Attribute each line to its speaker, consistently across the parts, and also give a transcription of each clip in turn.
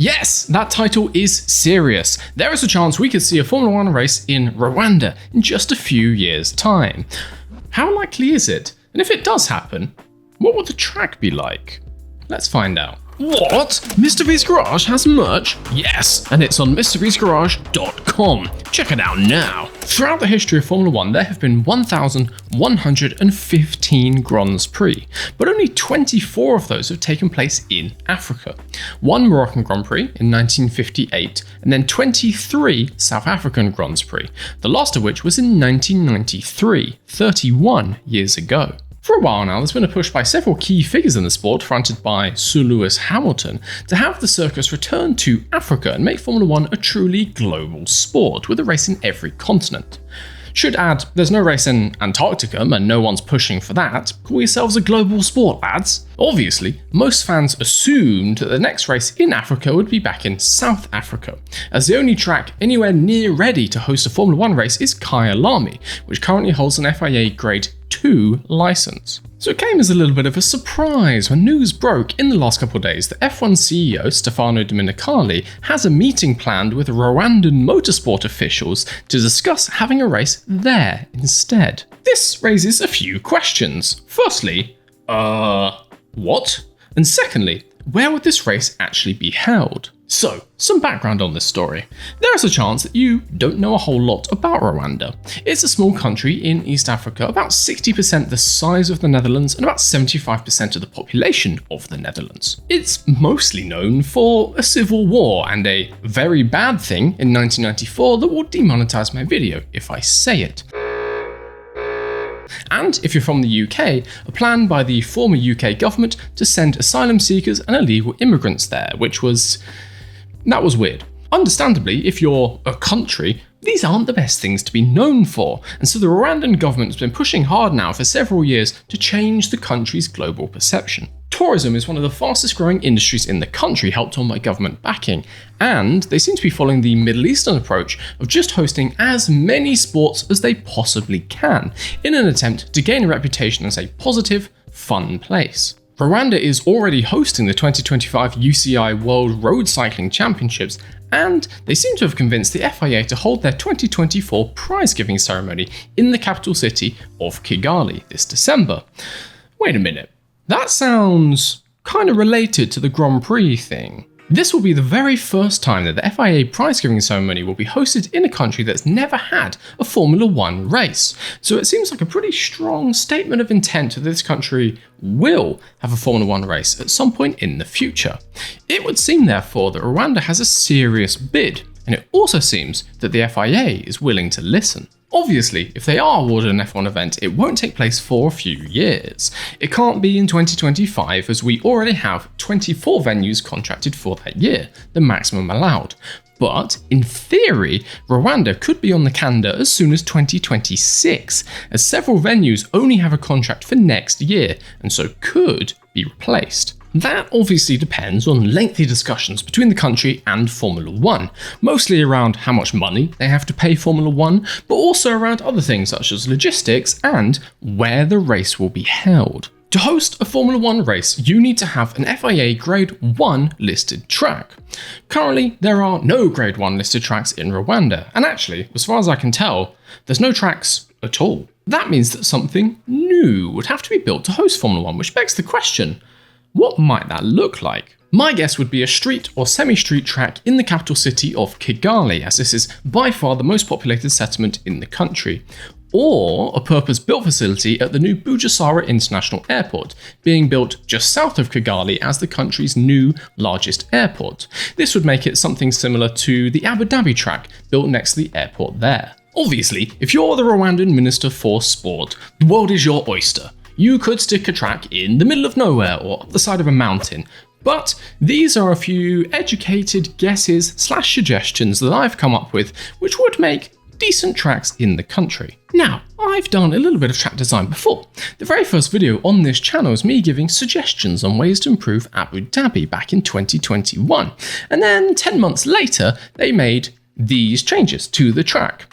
Speaker 1: Yes, that title is serious. There is a chance we could see a Formula 1 race in Rwanda in just a few years' time. How likely is it? And if it does happen, what would the track be like? Let's find out. What? Mr. V's Garage has merch? Yes, and it's on MrV'sGarage.com. Check it out now. Throughout the history of Formula 1, there have been 1,115 Grands Prix, but only 24 of those have taken place in Africa. One Moroccan Grand Prix in 1958, and then 23 South African Grands Prix, the last of which was in 1993, 31 years ago. For a while now, there's been a push by several key figures in the sport, fronted by Sir Lewis Hamilton, to have the circus return to Africa and make Formula 1 a truly global sport, with a race in every continent. Should add, there's no race in Antarctica and no one's pushing for that. Call yourselves a global sport, lads. Obviously, most fans assumed that the next race in Africa would be back in South Africa, as the only track anywhere near ready to host a Formula 1 race is Kyalami, which currently holds an FIA Grade 2 license. So it came as a little bit of a surprise when news broke in the last couple of days that F1 CEO Stefano Domenicali has a meeting planned with Rwandan motorsport officials to discuss having a race there instead. This raises a few questions. Firstly, what? And secondly, where would this race actually be held? So, some background on this story. There is a chance that you don't know a whole lot about Rwanda. It's a small country in East Africa, about 60% the size of the Netherlands and about 75% of the population of the Netherlands. It's mostly known for a civil war and a very bad thing in 1994 that will demonetize my video if I say it. And if you're from the UK, a plan by the former UK government to send asylum seekers and illegal immigrants there, that was weird. Understandably, if you're a country, these aren't the best things to be known for, and so the Rwandan government has been pushing hard now for several years to change the country's global perception. Tourism is one of the fastest growing industries in the country, helped on by government backing, and they seem to be following the Middle Eastern approach of just hosting as many sports as they possibly can, in an attempt to gain a reputation as a positive, fun place. Rwanda is already hosting the 2025 UCI World Road Cycling Championships, and they seem to have convinced the FIA to hold their 2024 prize-giving ceremony in the capital city of Kigali this December. Wait a minute, that sounds kind of related to the Grand Prix thing. This will be the very first time that the FIA prize-giving ceremony will be hosted in a country that's never had a Formula 1 race. So it seems like a pretty strong statement of intent that this country will have a Formula 1 race at some point in the future. It would seem, therefore, that Rwanda has a serious bid, and it also seems that the FIA is willing to listen. Obviously, if they are awarded an F1 event, it won't take place for a few years. It can't be in 2025, as we already have 24 venues contracted for that year, the maximum allowed. But, in theory, Rwanda could be on the calendar as soon as 2026, as several venues only have a contract for next year, and so could be replaced. That obviously depends on lengthy discussions between the country and Formula 1, mostly around how much money they have to pay Formula 1, but also around other things such as logistics and where the race will be held. To host a Formula 1 race, you need to have an FIA Grade 1 listed track. Currently, there are no Grade 1 listed tracks in Rwanda, and actually, as far as I can tell, there's no tracks at all. That means that something new would have to be built to host Formula 1, which begs the question, what might that look like? My guess would be a street or semi-street track in the capital city of Kigali, as this is by far the most populated settlement in the country, or a purpose-built facility at the new Bugesera International Airport, being built just south of Kigali as the country's new largest airport. This would make it something similar to the Abu Dhabi track built next to the airport there. Obviously, if you're the Rwandan Minister for Sport, the world is your oyster. You could stick a track in the middle of nowhere or up the side of a mountain, but these are a few educated guesses / suggestions that I've come up with which would make decent tracks in the country. Now, I've done a little bit of track design before. The very first video on this channel is me giving suggestions on ways to improve Abu Dhabi back in 2021, and then 10 months later they made these changes to the track.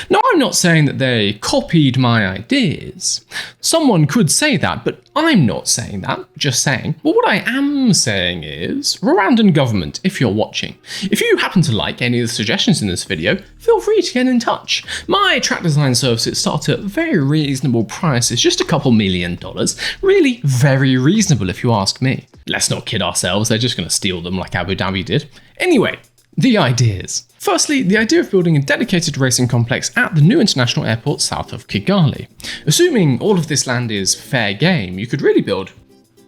Speaker 1: Now, I'm not saying that they copied my ideas. Someone could say that, but I'm not saying that, just saying. But what I am saying is, Rwandan government, if you're watching, if you happen to like any of the suggestions in this video, feel free to get in touch. My track design services start at very reasonable prices, just a couple $1 million. Really very reasonable if you ask me. Let's not kid ourselves, they're just going to steal them like Abu Dhabi did. Anyway, the ideas. Firstly, the idea of building a dedicated racing complex at the new international airport south of Kigali. Assuming all of this land is fair game, you could really build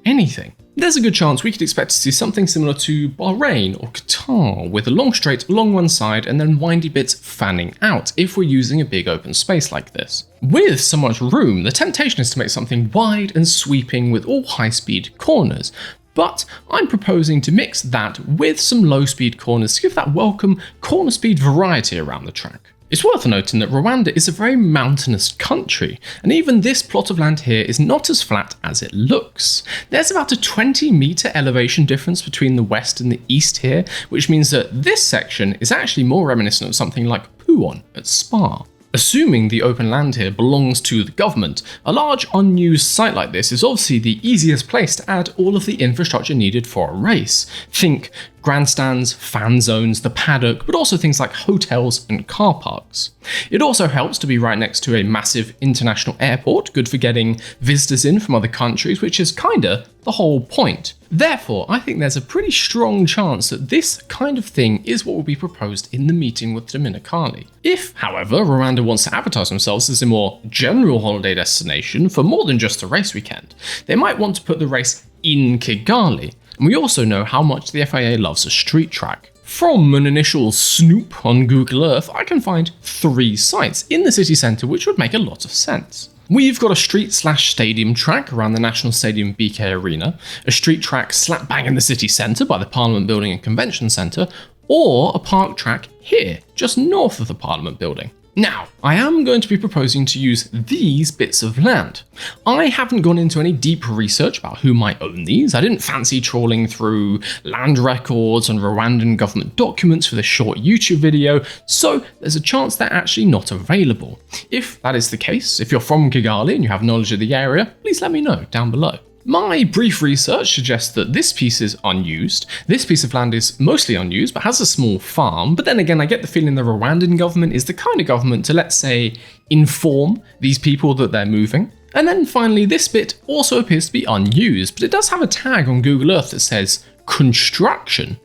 Speaker 1: anything. There's a good chance we could expect to see something similar to Bahrain or Qatar, with a long straight along one side and then windy bits fanning out if we're using a big open space like this. With so much room, the temptation is to make something wide and sweeping with all high-speed corners. But I'm proposing to mix that with some low-speed corners to give that welcome corner speed variety around the track. It's worth noting that Rwanda is a very mountainous country, and even this plot of land here is not as flat as it looks. There's about a 20-metre elevation difference between the west and the east here, which means that this section is actually more reminiscent of something like Puon at Spa. Assuming the open land here belongs to the government, a large unused site like this is obviously the easiest place to add all of the infrastructure needed for a race. Think grandstands, fan zones, the paddock, but also things like hotels and car parks. It also helps to be right next to a massive international airport, good for getting visitors in from other countries, which is kinda the whole point. Therefore, I think there's a pretty strong chance that this kind of thing is what will be proposed in the meeting with Dominicali. If, however, Rwanda wants to advertise themselves as a more general holiday destination for more than just a race weekend, they might want to put the race in Kigali. And we also know how much the FIA loves a street track. From an initial snoop on Google Earth, I can find 3 sites in the city centre which would make a lot of sense. We've got a street/stadium track around the National Stadium BK Arena, a street track slap bang in the city centre by the Parliament Building and Convention Centre, or a park track here, just north of the Parliament Building. Now, I am going to be proposing to use these bits of land. I haven't gone into any deep research about who might own these. I didn't fancy trawling through land records and Rwandan government documents for this short YouTube video, so there's a chance they're actually not available. If that is the case, if you're from Kigali and you have knowledge of the area, please let me know down below. My brief research suggests that this piece is unused. This piece of land is mostly unused, but has a small farm. But then again, I get the feeling the Rwandan government is the kind of government to, let's say, inform these people that they're moving. And then finally, this bit also appears to be unused, but it does have a tag on Google Earth that says construction.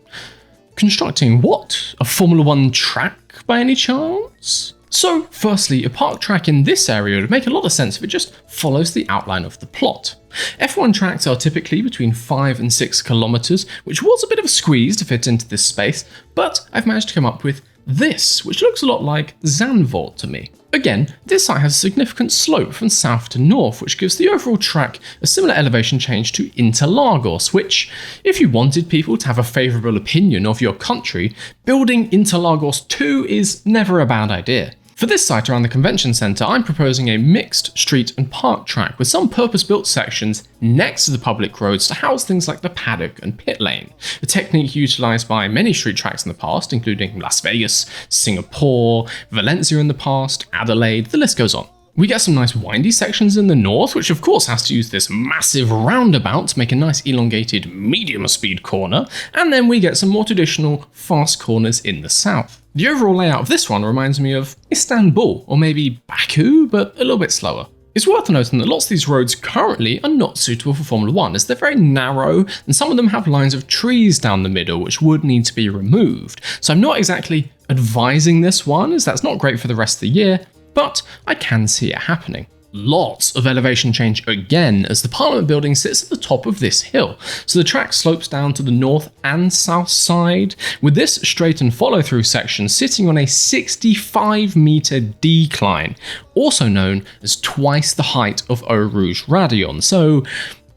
Speaker 1: Constructing what? A Formula 1 track by any chance? So, firstly, a park track in this area would make a lot of sense if it just follows the outline of the plot. F1 tracks are typically between 5 and 6 kilometers, which was a bit of a squeeze to fit into this space, but I've managed to come up with this, which looks a lot like Zandvoort to me. Again, this site has a significant slope from south to north, which gives the overall track a similar elevation change to Interlagos, which, if you wanted people to have a favourable opinion of your country, building Interlagos 2 is never a bad idea. For this site around the convention centre, I'm proposing a mixed street and park track with some purpose-built sections next to the public roads to house things like the paddock and pit lane, a technique utilised by many street tracks in the past, including Las Vegas, Singapore, Valencia in the past, Adelaide, the list goes on. We get some nice windy sections in the north, which of course has to use this massive roundabout to make a nice elongated medium speed corner, and then we get some more traditional fast corners in the south. The overall layout of this one reminds me of Istanbul, or maybe Baku, but a little bit slower. It's worth noting that lots of these roads currently are not suitable for Formula 1 as they're very narrow and some of them have lines of trees down the middle which would need to be removed. So I'm not exactly advising this one as that's not great for the rest of the year, but I can see it happening. Lots of elevation change again as the Parliament building sits at the top of this hill, so the track slopes down to the north and south side, with this straight and follow through section sitting on a 65-metre decline, also known as twice the height of Eau Rouge Radion, so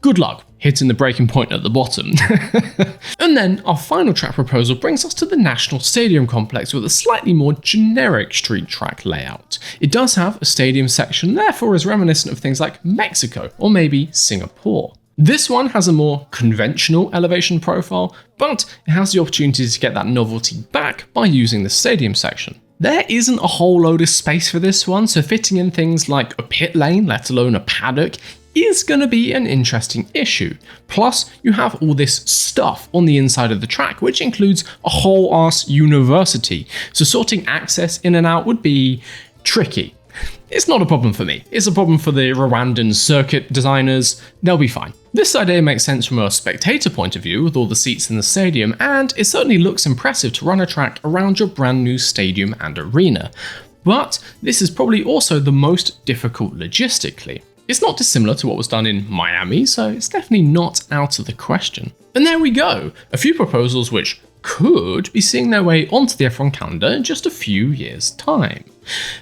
Speaker 1: good luck hitting the breaking point at the bottom. And then our final track proposal brings us to the National Stadium complex with a slightly more generic street track layout. It does have a stadium section, therefore is reminiscent of things like Mexico or maybe Singapore. This one has a more conventional elevation profile, but it has the opportunity to get that novelty back by using the stadium section. There isn't a whole load of space for this one, so fitting in things like a pit lane, let alone a paddock, is going to be an interesting issue. Plus, you have all this stuff on the inside of the track, which includes a whole arse university, so sorting access in and out would be tricky. It's not a problem for me. It's a problem for the Rwandan circuit designers. They'll be fine. This idea makes sense from a spectator point of view with all the seats in the stadium, and it certainly looks impressive to run a track around your brand new stadium and arena. But this is probably also the most difficult logistically. It's not dissimilar to what was done in Miami, so it's definitely not out of the question. And there we go, a few proposals which could be seeing their way onto the F1 calendar in just a few years' time.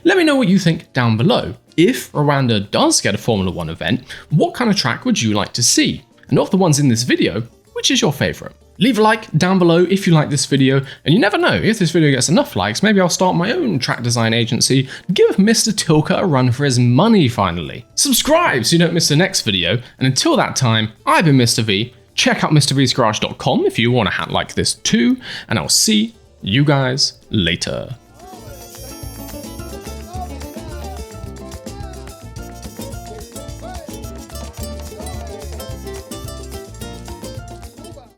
Speaker 1: Let me know what you think down below. If Rwanda does get a Formula 1 event, what kind of track would you like to see? And of the ones in this video, which is your favourite? Leave a like down below if you like this video, and you never know, if this video gets enough likes, maybe I'll start my own track design agency, give Mr. Tilka a run for his money finally. Subscribe so you don't miss the next video, and until that time, I've been Mr. V. Check out MrVsGarage.com if you want a hat like this too, and I'll see you guys later.